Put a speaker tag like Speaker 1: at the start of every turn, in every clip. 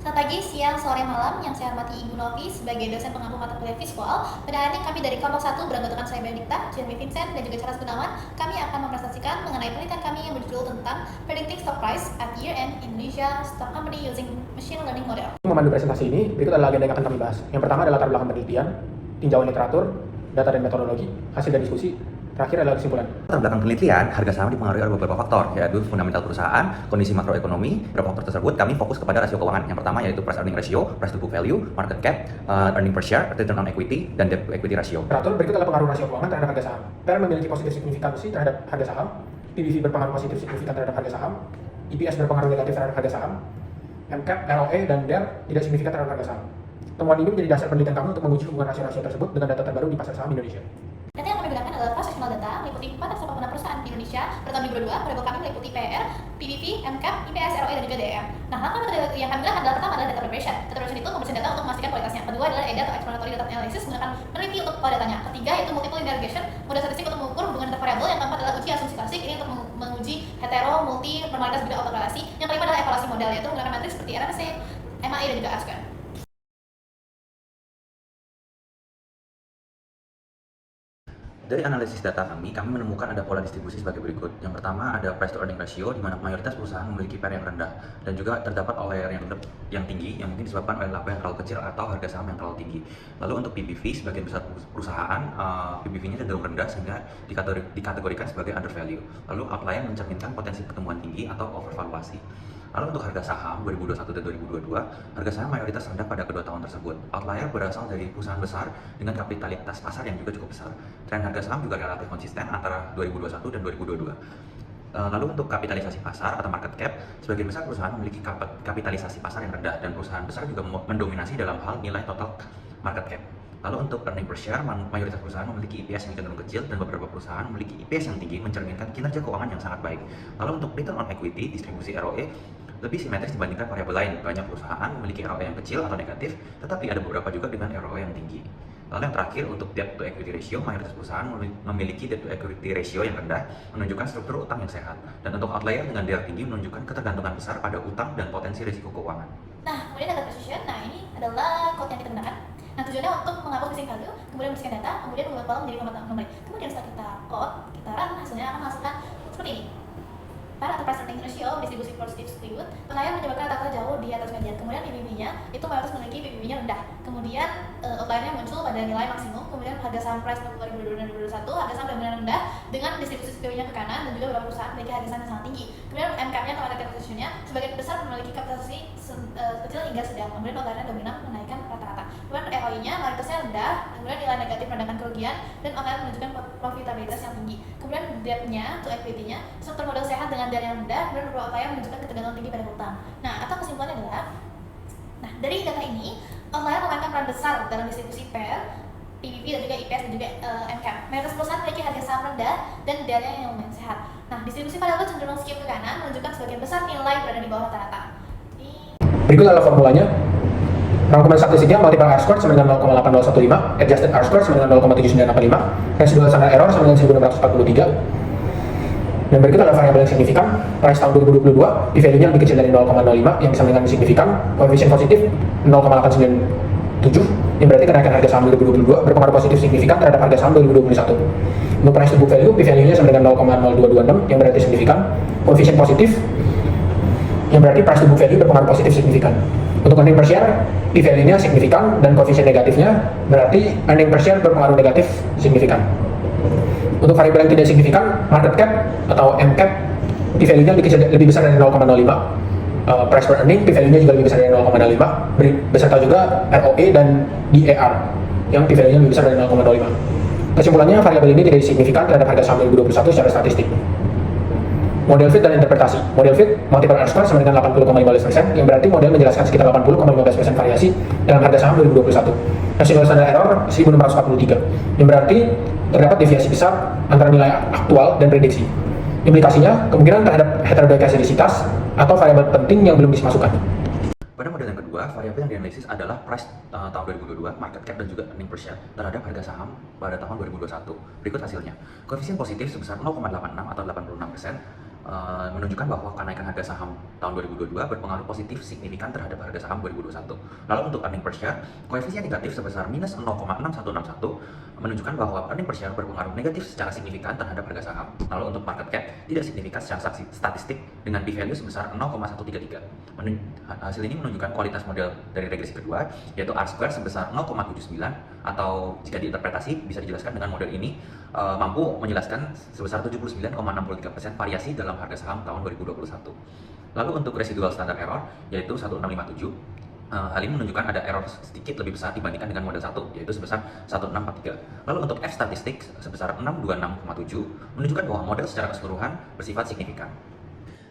Speaker 1: Selamat pagi, siang, sore, malam yang saya hormati Ibu Novi sebagai dosen pengampu mata kuliah visual. Pada hari ini kami dari kelompok 1 beranggotakan saya Benedikta, Jeremy Vincent, dan juga Charles Gunawan. Kami akan mempresentasikan mengenai penelitian kami yang berjudul tentang Predicting Stock Price at Year-End Indonesia Stock Company Using Machine Learning Model.
Speaker 2: Memandu presentasi ini, berikut adalah agenda yang akan kami bahas. Yang pertama adalah latar belakang penelitian, tinjauan literatur, data dan metodologi, hasil dan diskusi. Terakhir adalah kesimpulan.
Speaker 3: Latar belakang penelitian, harga saham dipengaruhi oleh beberapa faktor, yaitu fundamental perusahaan, kondisi makroekonomi. Beberapa faktor tersebut kami fokus kepada rasio keuangan. Yang pertama yaitu price earning ratio, price to book value, market cap, earning per share, return on equity, dan debt to equity ratio.
Speaker 2: Teratur, berikut adalah pengaruh rasio keuangan terhadap harga saham. PER memiliki positif signifikansi terhadap harga saham, PBV berpengaruh positif signifikan terhadap harga saham, EPS berpengaruh negatif terhadap harga saham, MCAP, ROE, dan DER tidak signifikan terhadap harga saham. Temuan ini menjadi dasar penelitian kami untuk menguji hubungan rasio-rasio tersebut dengan data terbaru di pasar saham Indonesia.
Speaker 1: Data yang kami gunakan adalah transaksional data meliputi 486 perusahaan di Indonesia pada tahun 2022. Variabel kami meliputi PER, PBV, MCAP, EPS, ROE, dan juga DER. Nah, langkah metode yang kami gunakan adalah pertama adalah data preparation. Data preparation itu membersihkan data untuk memastikan kualitasnya. Kedua adalah EDA atau exploratory data analysis menggunakan meneliti untuk pola datanya. Ketiga yaitu multiple linear regression, model statistik untuk mengukur hubungan data variabel. Yang keempat adalah uji asumsi klasik, ini untuk menguji hetero, multi, normalitas, juga autokorelasi. Yang kelima adalah evaluasi model, yaitu menggunakan matriks seperti RMC, MAE, dan juga R-square.
Speaker 3: Dari analisis data kami menemukan ada pola distribusi sebagai berikut. Yang pertama ada price to earning ratio, di mana mayoritas perusahaan memiliki PER yang rendah, dan juga terdapat OIR yang tinggi, yang mungkin disebabkan oleh laba yang terlalu kecil atau harga saham yang terlalu tinggi. Lalu untuk PBV, sebagian besar perusahaan PBV-nya cenderung rendah sehingga dikategorikan sebagai undervalue. Lalu outlier mencerminkan potensi pertumbuhan tinggi atau overvaluasi. Lalu untuk harga saham 2021 dan 2022, harga saham mayoritas rendah pada kedua tahun tersebut. Outlier berasal dari perusahaan besar dengan kapitalitas pasar yang juga cukup besar. Tren harga saham juga relatif konsisten antara 2021 dan 2022. Lalu untuk kapitalisasi pasar atau market cap, sebagian besar perusahaan memiliki kapitalisasi pasar yang rendah, dan perusahaan besar juga mendominasi dalam hal nilai total market cap. Lalu untuk earning per share, mayoritas perusahaan memiliki EPS yang cenderung kecil, dan beberapa perusahaan memiliki EPS yang tinggi, mencerminkan kinerja keuangan yang sangat baik. Lalu untuk return on equity, distribusi ROE lebih simetris dibandingkan variabel lain. Banyak perusahaan memiliki ROE yang kecil atau negatif, tetapi ada beberapa juga dengan ROE yang tinggi. Lalu yang terakhir untuk debt to equity ratio, mayoritas perusahaan memiliki debt to equity ratio yang rendah, menunjukkan struktur utang yang sehat. Dan untuk outlier dengan DER tinggi menunjukkan ketergantungan besar pada utang dan potensi risiko keuangan.
Speaker 1: Nah, kemudian data precision. Nah, ini adalah code yang kita gunakan. Nah, tujuannya untuk menghapus missing value, kemudian membersihkan data, kemudian mengubah kolom menjadi nomor. Kemudian setelah kita code, kita run, hasilnya akan menghasilkan seperti ini. PER atau price earning ratio, distribusi positif skewed, outlier menyebabkan rata-rata jauh di atas median. Kemudian PBV-nya itu mayoritas memiliki PBV-nya rendah. Kemudian outlier-nya muncul pada nilai maksimum. Kemudian harga saham price 2022 dan 2021, harga saham benar-benar rendah dengan distribusi skewed-nya ke kanan, dan juga beberapa perusahaan memiliki harga saham yang sangat tinggi. Kemudian MCAP-nya atau market capitalization-nya sebagian besar memiliki kapitalisasi kecil hingga sedang. Kemudian outlier-nya dominan menaikkan rata-rata. Kemudian ROI-nya mayoritasnya rendah, kemudian nilai negatif merendahkan kerugian, dan outlier menunjukkan profitabilitas yang tinggi. Kemudian debt-nya atau equity-nya, struktur modal sehat dengan DER yang rendah, kemudian beberapa outlier menunjukkan ketergantungan tinggi pada hutang. Nah, atau kesimpulannya adalah, nah dari data ini, outlier memainkan peran besar dalam distribusi PER, PBV, dan juga EPS, dan juga MCAP. Mayoritas perusahaan memiliki harga saham rendah dan DER-nya yang lumayan sehat. Nah, distribusi variabel cenderung skew ke kanan, menunjukkan sebagian besar nilai berada di bawah rata-rata.
Speaker 2: Berikut adalah formulanya. Rangkuman statistiknya multiple R-square sama dengan 0,8015, adjusted R-square sama dengan 0,7985, residual standard error sama dengan 1643. Dan berikut adalah variabel yang signifikan. Price tahun 2022, p-value-nya lebih kecil dari 0,05 yang bisa dengan signifikan. Koefisien positif 0,897, yang berarti kenaikan harga saham 2022 berpengaruh positif signifikan terhadap harga saham 2021. Untuk price to book value, p-value-nya sama dengan 0,0226 yang berarti signifikan. Koefisien positif yang berarti price to book value berpengaruh positif signifikan. Untuk earning per share, p-value-nya signifikan, dan koefisien negatifnya berarti earning per share berpengaruh negatif signifikan. Untuk variabel yang tidak signifikan, market cap atau MCAP, p-value-nya lebih besar dari 0,05. Price per earning, p-value-nya juga lebih besar dari 0,05. Beserta juga ROE dan DER yang p-value-nya lebih besar dari 0,05. Kesimpulannya, variabel ini tidak signifikan terhadap harga saham 2021 secara statistik. Model fit dan interpretasi. Model fit, multiple R-square sama dengan 80,15%, yang berarti model menjelaskan sekitar 80,15% variasi dalam harga saham 2021. Residual standard error 1643, yang berarti terdapat deviasi besar antara nilai aktual dan prediksi. Implikasinya, kemungkinan terhadap heterodikasisitas atau variabel penting yang belum dimasukkan.
Speaker 3: Pada model yang kedua, variabel yang dianalisis adalah price tahun 2022, market cap, dan juga earning per share terhadap harga saham pada tahun 2021. Berikut hasilnya. Koefisien positif sebesar 0,86 atau 86%, menunjukkan bahwa kenaikan harga saham tahun 2022 berpengaruh positif signifikan terhadap harga saham 2021. Lalu untuk earning per share, koefisien negatif sebesar minus 0,6161 menunjukkan bahwa earning per share berpengaruh negatif secara signifikan terhadap harga saham. Lalu untuk market cap tidak signifikan secara statistik dengan p-value sebesar 0,133. Hasil ini menunjukkan kualitas model dari regresi kedua, yaitu R-square sebesar 0,79, atau jika diinterpretasi bisa dijelaskan dengan model ini mampu menjelaskan sebesar 79,63% variasi dalam harga saham tahun 2021. Lalu untuk residual standard error yaitu 1657, hal ini menunjukkan ada error sedikit lebih besar dibandingkan dengan model 1, yaitu sebesar 1643. Lalu untuk F statistik sebesar 626,7 menunjukkan bahwa model secara keseluruhan bersifat signifikan.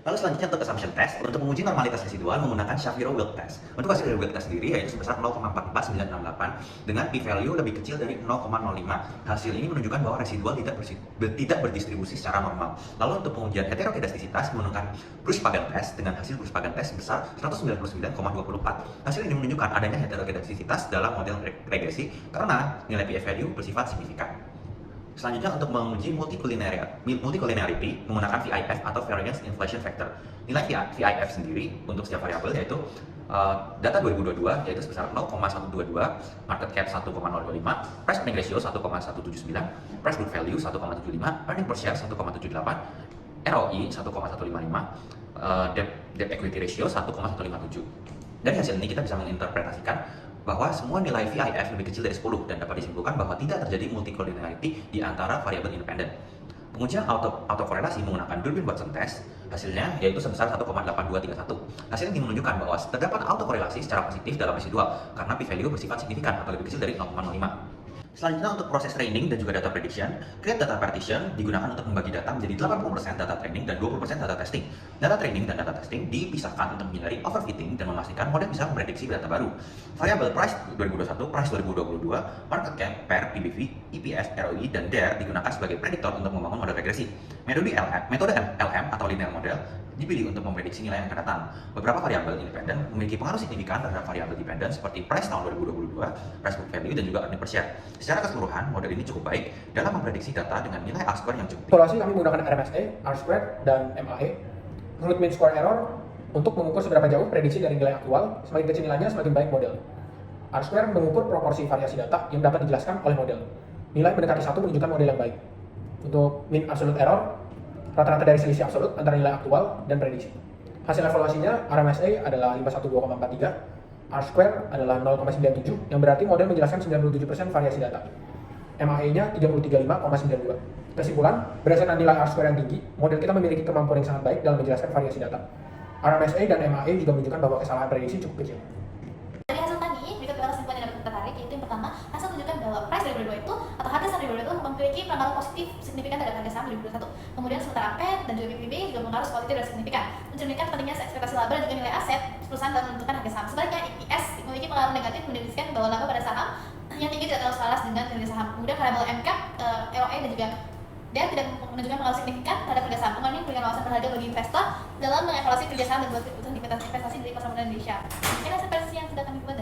Speaker 3: Lalu selanjutnya untuk assumption test, untuk menguji normalitas residual menggunakan Shapiro-Wilk test. Untuk hasil dari Wilk test sendiri yaitu sebesar 0,44968 dengan p-value lebih kecil dari 0,05. Hasil ini menunjukkan bahwa residual tidak berdistribusi secara normal. Lalu untuk pengujian heterokedastisitas menggunakan Bruce-Pagan test dengan hasil Bruce-Pagan test sebesar 199,24. Hasil ini menunjukkan adanya heterokedastisitas dalam model regresi karena nilai p-value bersifat signifikan. Selanjutnya untuk menguji multicollinearity menggunakan VIF atau Variance Inflation Factor. Nilai VIF sendiri untuk setiap variabel yaitu data 2022 yaitu sebesar 0,122, market cap 1,025, price earning ratio 1,179, price book value 1,75, earning per share 1,78, ROE 1,155, debt equity ratio 1,157. Dari hasil ini kita bisa menginterpretasikan bahwa semua nilai VIF lebih kecil dari 10 dan dapat disimpulkan bahwa tidak terjadi multicollinearity di antara variabel independen. Pengujian autokorelasi menggunakan Durbin-Watson test hasilnya yaitu sebesar 1,8231. Hasil ini menunjukkan bahwa terdapat autokorelasi secara positif dalam residual karena p-value bersifat signifikan atau lebih kecil dari 0,05. Selanjutnya untuk proses training dan juga data prediction, create data partition digunakan untuk membagi data menjadi 80% data training dan 20% data testing. Data training dan data testing dipisahkan untuk menghindari overfitting dan memastikan model bisa memprediksi data baru. Variabel price 2021, price 2022, market cap, PER, PBV, EPS, ROE, dan DARE digunakan sebagai prediktor untuk membangun model regresi. Metode LM atau linear model dipilih untuk memprediksi nilai yang akan datang. Beberapa variabel independen memiliki pengaruh signifikan terhadap variabel dependen seperti price tahun 2022, price book value, dan juga earning per share. Secara keseluruhan, model ini cukup baik dalam memprediksi data dengan nilai R-square yang cukup tinggi.
Speaker 2: Evaluasi kami menggunakan RMSE, R-square, dan MAE. Root mean square error untuk mengukur seberapa jauh prediksi dari nilai aktual, semakin kecil nilainya semakin baik model. R-square mengukur proporsi variasi data yang dapat dijelaskan oleh model. Nilai mendekati 1 menunjukkan model yang baik. Untuk mean absolute error, rata-rata dari selisih absolut antara nilai aktual dan prediksi. Hasil evaluasinya, RMSE adalah 512,43, R-square adalah 0,97, yang berarti model menjelaskan 97% variasi data. MAE-nya 335,92. Kesimpulan, berdasarkan nilai R-square yang tinggi, model kita memiliki kemampuan yang sangat baik dalam menjelaskan variasi data. RMSE dan MAE juga menunjukkan bahwa kesalahan prediksi cukup kecil.
Speaker 1: Dari hasil tadi, berikut beberapa kesimpulan yang dapat kita tarik, yaitu yang pertama, hasil menunjukkan bahwa price 2022 itu atau harga saham 2022 itu memiliki pengaruh positif signifikan terhadap harga saham 2021. Kemudian sementara PER dan juga PBB juga mengaruh positif dan signifikan, mencerminkan pentingnya ekspektasi laba dan juga nilai aset perusahaan dalam menentukan harga saham. Sebaliknya, EPS memiliki pengaruh negatif mendefinisikan bahwa laba pada saham yang tinggi tidak terlalu selaras dengan nilai saham. Kemudian variabel MCAP, ROE, dan juga DARE tidak menunjukkan pengaruh signifikan terhadap harga saham. Pengaruh ini memberikan wawasan berharga bagi investor dalam mengevaluasi kerja saham dan membuat keputusan investasi dari pasar modal Indonesia. Ini hasil versi yang sudah kami buat